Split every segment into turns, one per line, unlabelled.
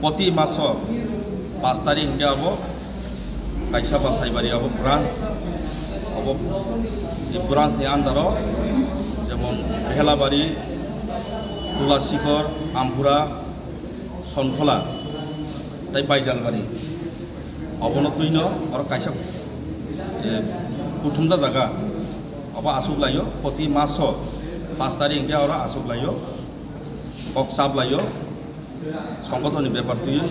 প্রতি মাস 5 তারিখ হিংকে হব কাইসা বাসাইবাড়ি হব ব্রাঞ্চ হব ব্রাঞ্চনি আন্ডারও যেমন বেহেলাবাড়ি তুলাশিখর আমপুরা সনখলা তাই বাইজালবাড়ি অবনতৈন আর কাইসা কুটুমদা জায়গা अब आसुक लायो प्रति मास 5 तारिख हिंके और आसुक लायो কক साब लायो संगठन बेपार तुयो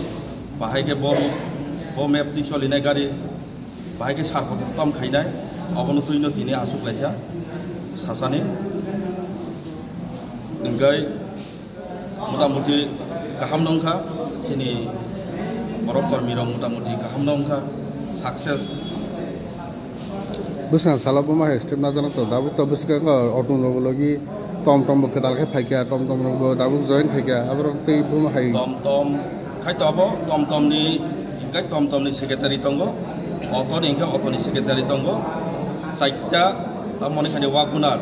बाहाय के बो मेप ती चलिनाय गाड़ी बाहाय के सारपत तम खाइनाय अबनो तुइनो दिने आसुक लाइया सासानि इंगाय मोटामुटी गाहाम नंखा दिनै बर' कर्मीरं मोटामुटी गाहाम नंखा साक्सेस
बुझा साला बुमा स्टेप ना जाना तो दाबुक तो बुझका ऑटो लोगोलोगी टम बुक दाल के फाइकिया टम लोगो दाबुक जॉइन फाइकिया अब ते बुमा हाय
टम खाय तो अब टम नि इंगाय टम नि सेक्रेटारि तंगो ऑटो नि इंगा ऑटो नि सेक्रेटारि तंगो साइटा तमनि खानि वागुनार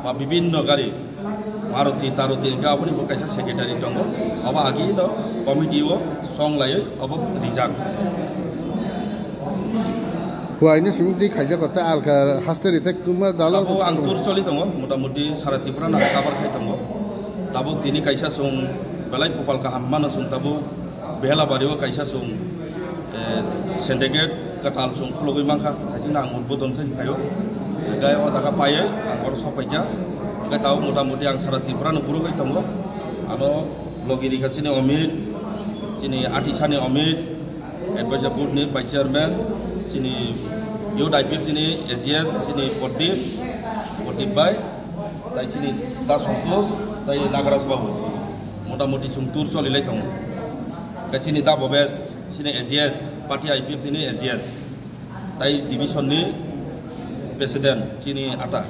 बा विभिन्न गाड़ी मारुति तारुति इंगा अपनी बकाइसा सेक्रेटारि तंगो अब आगि नो कमिटी ओ सं लायो अब रिजार्व
हुआइनो सिमिति खाइजा कता आलका हास्टेरि ते कुमा दाला
अब आं टुर चलि दङ मोटामुटी सारा त्रिपुरा ना काबार खाइ दङ ताबो दिनै काइसा सं बेलाय कपाल का हाममानो सं ताबो बेहेलाबारियाव काइसा सं सिन्डिकेट कटाल सं खुलगै मांखा थाइजिना आं उद्बोधन खै खायो गाय ओ दागा पायो आं बर सपाइजा गाय ताव मोटामुटी आं सारा त्रिपुरा न पुरो खै दङ आरो लगिरि खाचिनि अमित चिनि आटिसानि अमित एडभाइजर बोर्ड नि vice chairman sini yo daipip sini AGS sini Podip Bay tai sini Das Hongkos tai Nagaras Babu motamuti sumtur solilai tong ke sini da Bobes sini AGS parti IPF sini AGS tai division ni president sini ata